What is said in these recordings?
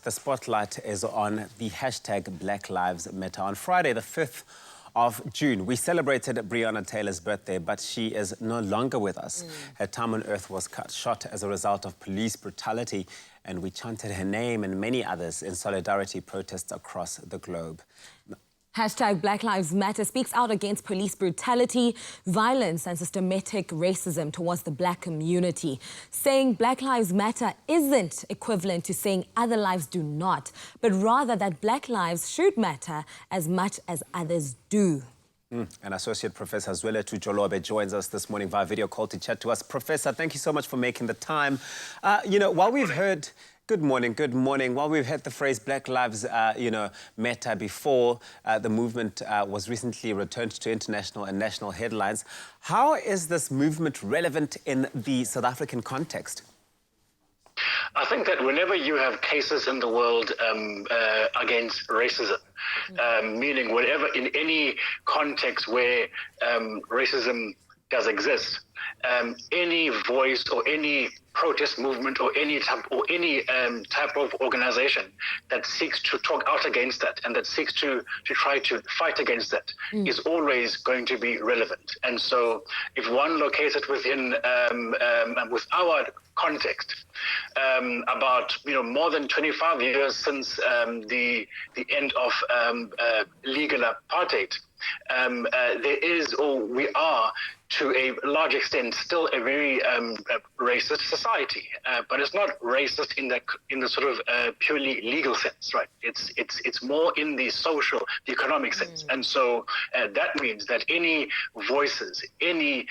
the spotlight is on the hashtag Black Lives Matter. On Friday, the 5th of June, we celebrated Breonna Taylor's birthday, but she is no longer with us. Her time on earth was cut short as a result of police brutality, and we chanted her name and many others in solidarity protests across the globe. Hashtag Black Lives Matter speaks out against police brutality, violence and systematic racism towards the black community, saying Black Lives Matter isn't equivalent to saying other lives do not, but rather that black lives should matter as much as others do. And Associate Professor Zwelethu Jolobe joins us this morning via video call to chat to us. Professor, thank you so much for making the time. While we've heard... Good morning, good morning. While we've heard the phrase Black Lives, Matter before, the movement was recently returned to international and national headlines. How is this movement relevant in the South African context? I think that whenever you have cases in the world against racism, meaning whenever in any context where racism does exist, any voice or any protest movement or any type of organization that seeks to talk out against that and that seeks to try to fight against that is always going to be relevant. And so if one locates it within with our context, about more than 25 years since the end of legal apartheid, there is, or we are, to a large extent, still a very racist society, but it's not racist in the sort of purely legal sense, right? It's more in the social, the economic sense, and so that means that any voices, any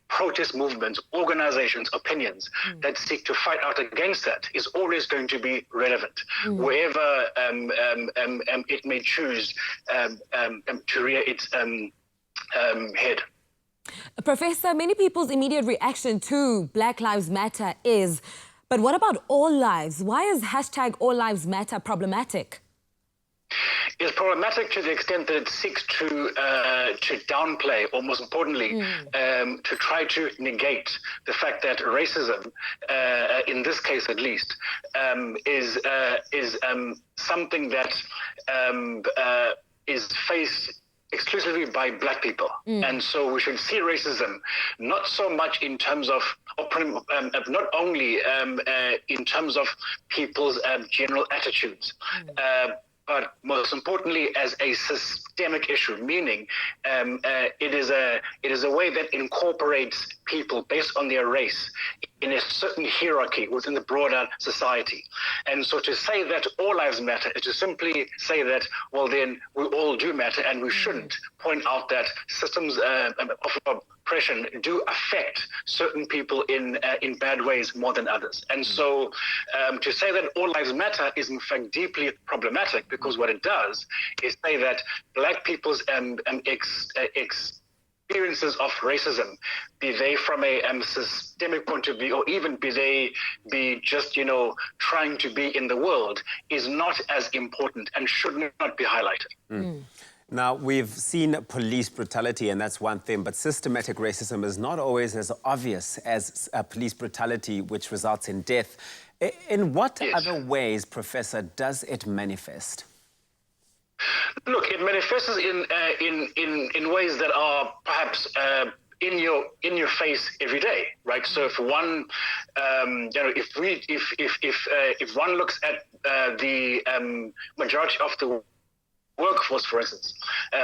protest movements, organizations, opinions that seek to fight out against that is always going to be relevant, wherever it may choose to rear its head. Professor, many people's immediate reaction to Black Lives Matter is, but what about all lives? Why is hashtag All Lives Matter problematic? It's problematic to the extent that it seeks to downplay, or most importantly, to try to negate the fact that racism, in this case at least, is something that is faced exclusively by black people. And so we should see racism not so much in terms of, not only in terms of people's general attitudes, but most importantly as a systemic issue, meaning it is a way that incorporates people based on their race in a certain hierarchy within the broader society. And so to say that all lives matter is to simply say that, well, then we all do matter, and we shouldn't point out that systems of oppression do affect certain people in bad ways more than others. And so to say that all lives matter is in fact deeply problematic, because what it does is say that black people's experiences of racism, be they from a systemic point of view, or even be just trying to be in the world, is not as important and should not be highlighted. Now, we've seen police brutality, and that's one thing, but systematic racism is not always as obvious as police brutality, which results in death. In what other ways, Professor, does it manifest? Look, it manifests in ways that are perhaps in your face every day, right? So if one, if one looks at the majority of the workforce, for instance,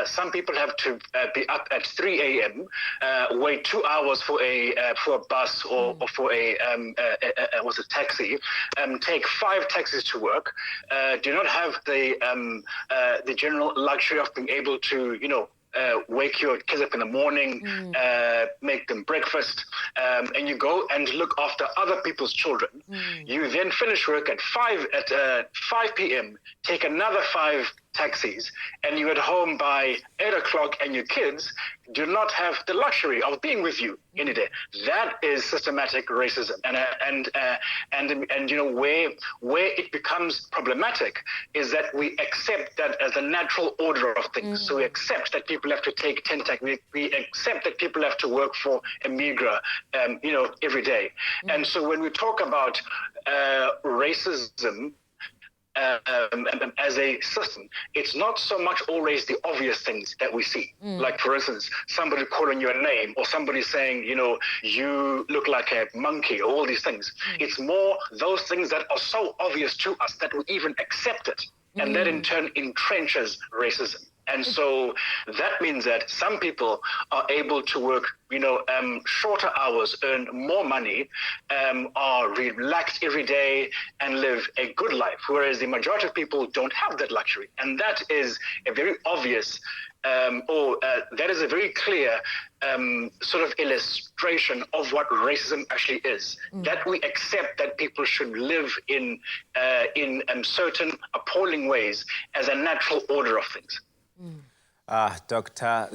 some people have to be up at 3 a.m., wait 2 hours for a bus or for a taxi, take 5 taxis to work, do not have the general luxury of being able to wake your kids up in the morning, make them breakfast, and you go and look after other people's children. You then finish work at 5 p.m., take another 5 taxis, and you're at home by 8 o'clock, and your kids do not have the luxury of being with you in a day. That is systematic racism, and where it becomes problematic is that we accept that as a natural order of things. So we accept that people have to take 10 taxis. We accept that people have to work for a meager, every day. And so when we talk about racism, as a system, it's not so much always the obvious things that we see. Like, for instance, somebody calling you a name, or somebody saying, you know, you look like a monkey, or all these things. It's more those things that are so obvious to us that we even accept it. And that in turn entrenches racism. And so that means that some people are able to work, you know, shorter hours, earn more money, are relaxed every day and live a good life, whereas the majority of people don't have that luxury. And that is a very obvious, that is a very clear sort of illustration of what racism actually is. That we accept that people should live in certain appalling ways as a natural order of things. Professor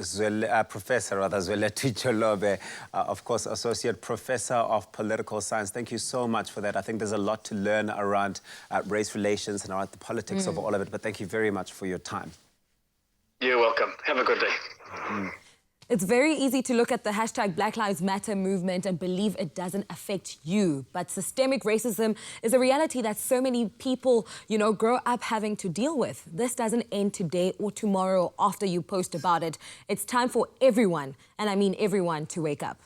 Zwelethu Jolobe, of course, Associate Professor of Political Science. Thank you so much for that. I think there's a lot to learn around race relations and around the politics of all of it, but thank you very much for your time. You're welcome. Have a good day. It's very easy to look at the hashtag Black Lives Matter movement and believe it doesn't affect you. But systemic racism is a reality that so many people, you know, grow up having to deal with. This doesn't end today or tomorrow after you post about it. It's time for everyone, and I mean everyone, to wake up.